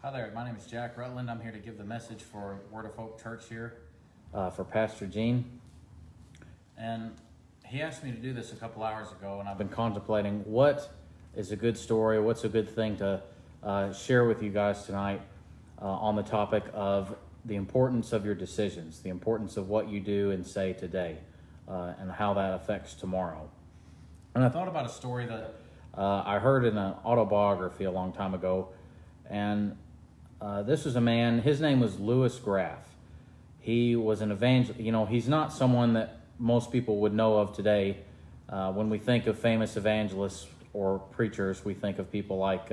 Hi there, my name is Jack Rutland. I'm here to give the message for Word of Hope Church here. For Pastor Gene. And he asked me to do this a couple hours ago, and I've Been contemplating what is a good story, what's a good thing to share with you guys tonight on the topic of the importance of your decisions, the importance of what you do and say today, and how that affects tomorrow. And I thought about a story that I heard in an autobiography a long time ago, and this was a man, his name was Louis Graff. He was an evangelist. You know, he's not someone that most people would know of today. When we think of famous evangelists or preachers, we think of people like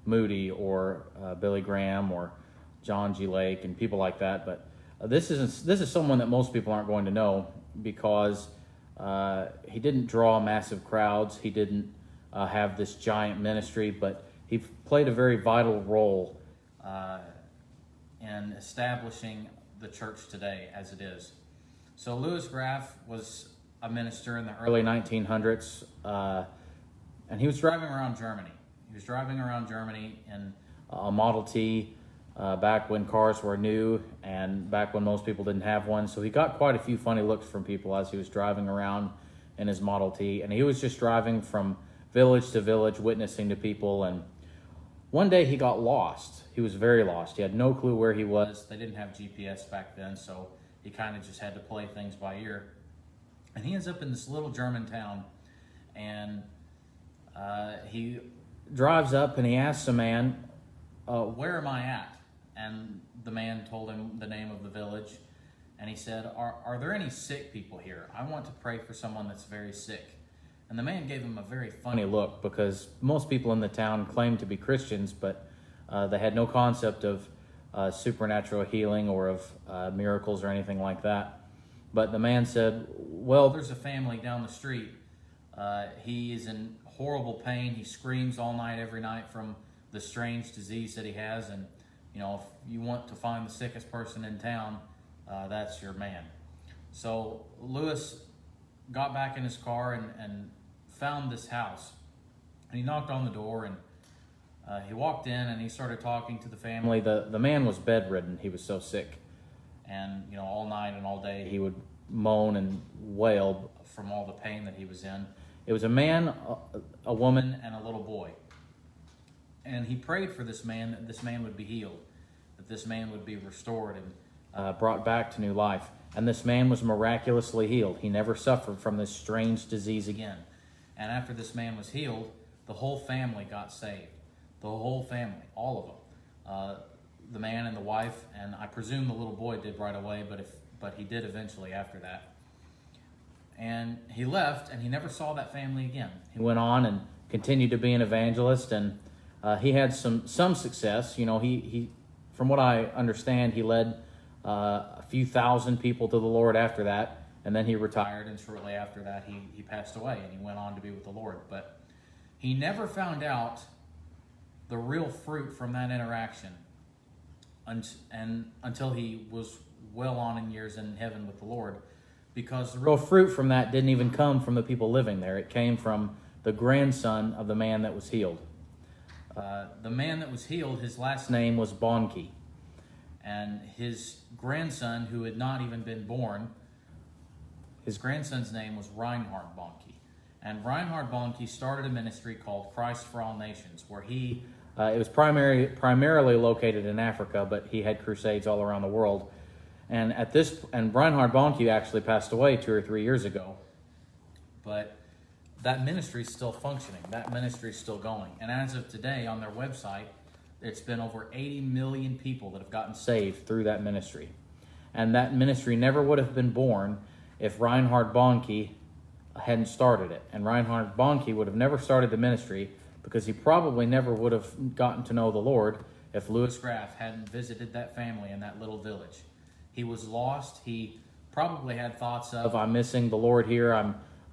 Moody or Billy Graham or John G. Lake and people like that. But this is someone that most people aren't going to know because he didn't draw massive crowds. He didn't have this giant ministry, but he played a very vital role in establishing the church today as it is. So Louis Graff was a minister in the early 1900s, and he was driving around Germany. He was driving around Germany in a Model T back when cars were new and back when most people didn't have one. So he got quite a few funny looks from people as he was driving around in his Model T. And he was just driving from village to village, witnessing to people. And one day he got lost. He was very lost. He had no clue where he was. They didn't have GPS back then, so he kind of just had to play things by ear. And he ends up in this little German town, and he drives up and he asks a man, where am I at? And the man told him the name of the village, and he said, are there any sick people here? I want to pray for someone that's very sick. And the man gave him a very funny look because most people in the town claimed to be Christians, but they had no concept of supernatural healing or of miracles or anything like that. But the man said, well, there's a family down the street. He is in horrible pain. He screams all night, every night from the strange disease that he has. And, you know, if you want to find the sickest person in town, that's your man. So Louis got back in his car and found this house. And he knocked on the door, and he walked in and he started talking to the family. The man was bedridden. He was so sick. And, you know, all night and all day he would moan and wail from all the pain that he was in. It was a man, a woman, and a little boy. And he prayed for this man, that this man would be healed, that this man would be restored and brought back to new life. And this man was miraculously healed. He never suffered from this strange disease again. And after this man was healed, the whole family got saved. The whole family, all of them. The man and the wife, and I presume the little boy did right away, but he did eventually after that. And he left, and he never saw that family again. He went on and continued to be an evangelist, and he had some success. You know, he from what I understand, he led a few thousand people to the Lord after that, and then he retired, and shortly after that he passed away, and he went on to be with the Lord. But he never found out the real fruit from that interaction until he was well on in years in heaven with the Lord, because the real fruit from that didn't even come from the people living there. It came from the grandson of the man that was healed. The man that was healed, his last name was Bonnke. And his grandson, who had not even been born, his grandson's name was Reinhard Bonnke. And Reinhard Bonnke started a ministry called Christ for All Nations, where it was primarily located in Africa, but he had crusades all around the world. And Reinhard Bonnke actually passed away 2 or 3 years ago. But that ministry is still functioning. That ministry is still going. And as of today, on their website, it's been over 80 million people that have gotten saved through that ministry. And that ministry never would have been born if Reinhard Bonnke hadn't started it. And Reinhard Bonnke would have never started the ministry because he probably never would have gotten to know the Lord if Louis Graff hadn't visited that family in that little village. He was lost. He probably had thoughts of, I'm missing the Lord here.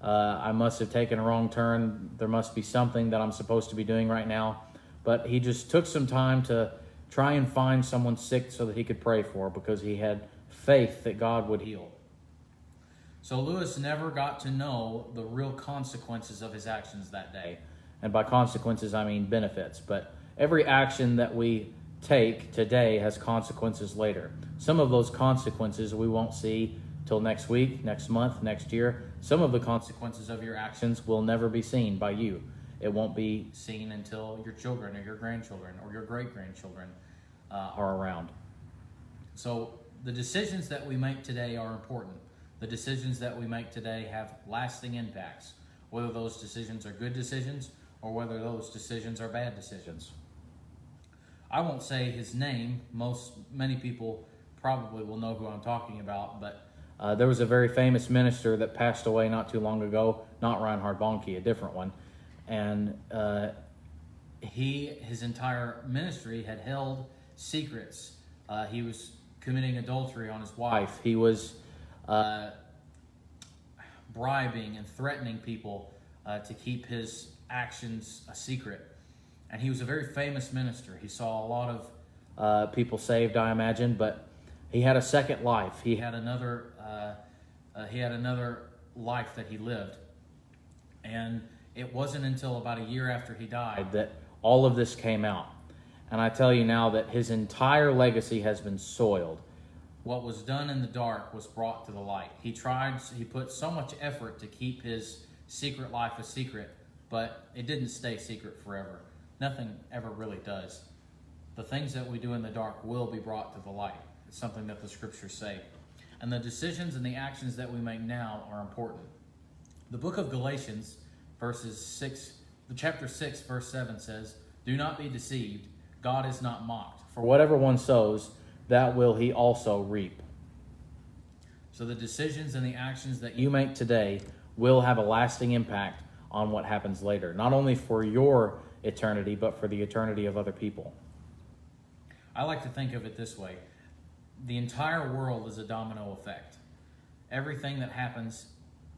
I must have taken a wrong turn. There must be something that I'm supposed to be doing right now. But he just took some time to try and find someone sick so that he could pray for, because he had faith that God would heal. So Louis never got to know the real consequences of his actions that day. And by consequences, I mean benefits. But every action that we take today has consequences later. Some of those consequences we won't see till next week, next month, next year. Some of the consequences of your actions will never be seen by you. It won't be seen until your children or your grandchildren or your great-grandchildren are around. So the decisions that we make today are important. The decisions that we make today have lasting impacts, whether those decisions are good decisions or whether those decisions are bad decisions. I won't say his name. Many people probably will know who I'm talking about, but there was a very famous minister that passed away not too long ago, not Reinhard Bonnke, a different one, and his entire ministry had held secrets. He was committing adultery on his wife. He was bribing and threatening people to keep his actions a secret. And he was a very famous minister. He saw a lot of people saved, I imagine, but he had a second life. He had another life that he lived. And it wasn't until about a year after he died that all of this came out. And I tell you now that his entire legacy has been soiled. What was done in the dark was brought to the light. He put so much effort to keep his secret life a secret, but it didn't stay secret forever. Nothing ever really does. The things that we do in the dark will be brought to the light. It's something that the scriptures say. And the decisions and the actions that we make now are important. The book of Galatians, chapter 6, verse 7 says, "Do not be deceived. God is not mocked. For whatever one sows, that will he also reap." So the decisions and the actions that you make today will have a lasting impact on what happens later. Not only for your eternity, but for the eternity of other people. I like to think of it this way. The entire world is a domino effect. Everything that happens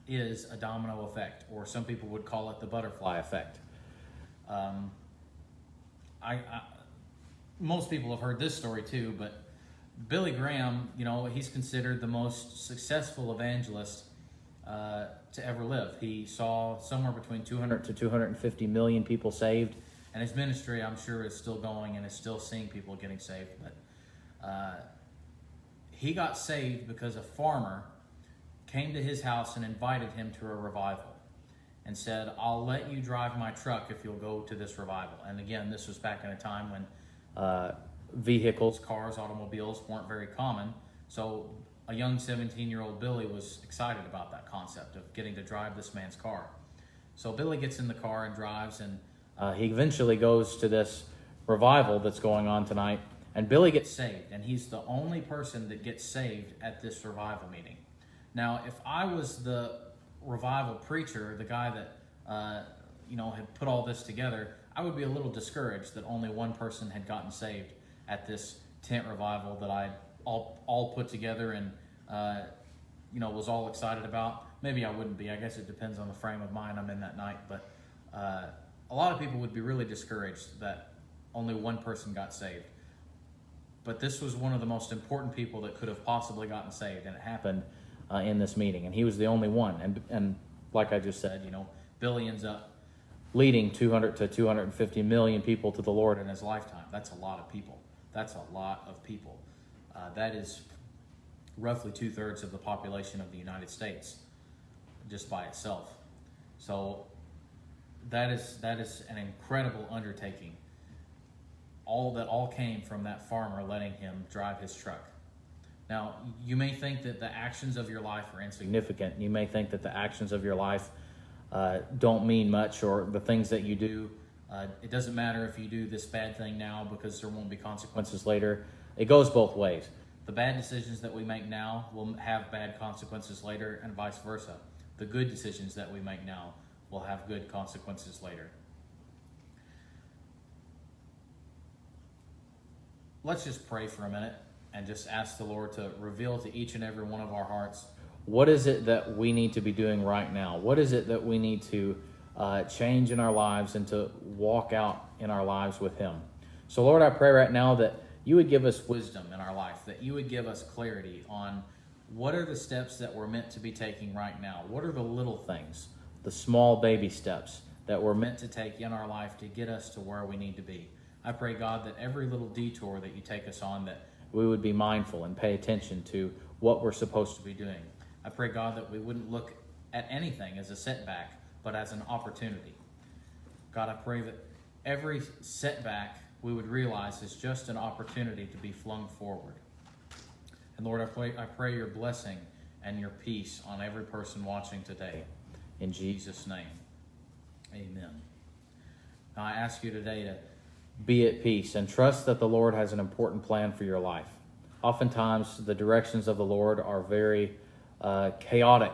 is a domino effect, or some people would call it the butterfly effect. Most people have heard this story too, but Billy Graham, he's considered the most successful evangelist to ever live. He saw somewhere between 200 to 250 million people saved, and his ministry, I'm sure, is still going and is still seeing people getting saved. But he got saved because a farmer came to his house and invited him to a revival and said, "I'll let you drive my truck if you'll go to this revival." And again, this was back in a time when vehicles, cars, automobiles weren't very common. So a young 17-year-old Billy was excited about that concept of getting to drive this man's car. So Billy gets in the car and drives, and he eventually goes to this revival that's going on tonight, and Billy gets saved, and he's the only person that gets saved at this revival meeting. Now, if I was the revival preacher, the guy that had put all this together, I would be a little discouraged that only one person had gotten saved at this tent revival that I all put together and was all excited about. Maybe I wouldn't be. I guess it depends on the frame of mind I'm in that night. But a lot of people would be really discouraged that only one person got saved. But this was one of the most important people that could have possibly gotten saved, and it happened in this meeting, and he was the only one. And like I just said, Billy ends up leading 200 to 250 million people to the Lord in his lifetime. That's a lot of people. That's a lot of people. That is roughly 2/3 of the population of the United States, just by itself. So that is an incredible undertaking. All came from that farmer letting him drive his truck. Now, you may think that the actions of your life are insignificant. You may think that the actions of your life don't mean much, or the things that you do, it doesn't matter if you do this bad thing now because there won't be consequences later. It goes both ways. The bad decisions that we make now will have bad consequences later, and vice versa. The good decisions that we make now will have good consequences later. Let's just pray for a minute and just ask the Lord to reveal to each and every one of our hearts, what is it that we need to be doing right now? What is it that we need to change in our lives and to walk out in our lives with Him? So Lord, I pray right now that you would give us wisdom in our life, that you would give us clarity on what are the steps that we're meant to be taking right now? What are the little things, the small baby steps that we're meant to take in our life to get us to where we need to be? I pray, God, that every little detour that you take us on, that we would be mindful and pay attention to what we're supposed to be doing. I pray, God, that we wouldn't look at anything as a setback, but as an opportunity. God, I pray that every setback we would realize is just an opportunity to be flung forward. And Lord, I pray your blessing and your peace on every person watching today. In Jesus' name, amen. Now I ask you today to be at peace and trust that the Lord has an important plan for your life. Oftentimes, the directions of the Lord are very chaotic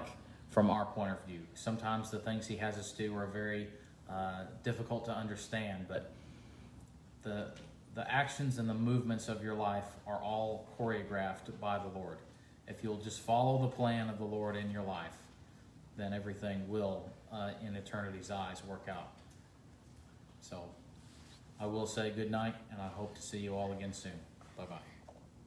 from our point of view. Sometimes the things he has us do are very difficult to understand, but the actions and the movements of your life are all choreographed by the Lord. If you'll just follow the plan of the Lord in your life, then everything will, in eternity's eyes, work out. So I will say good night, and I hope to see you all again soon. Bye-bye.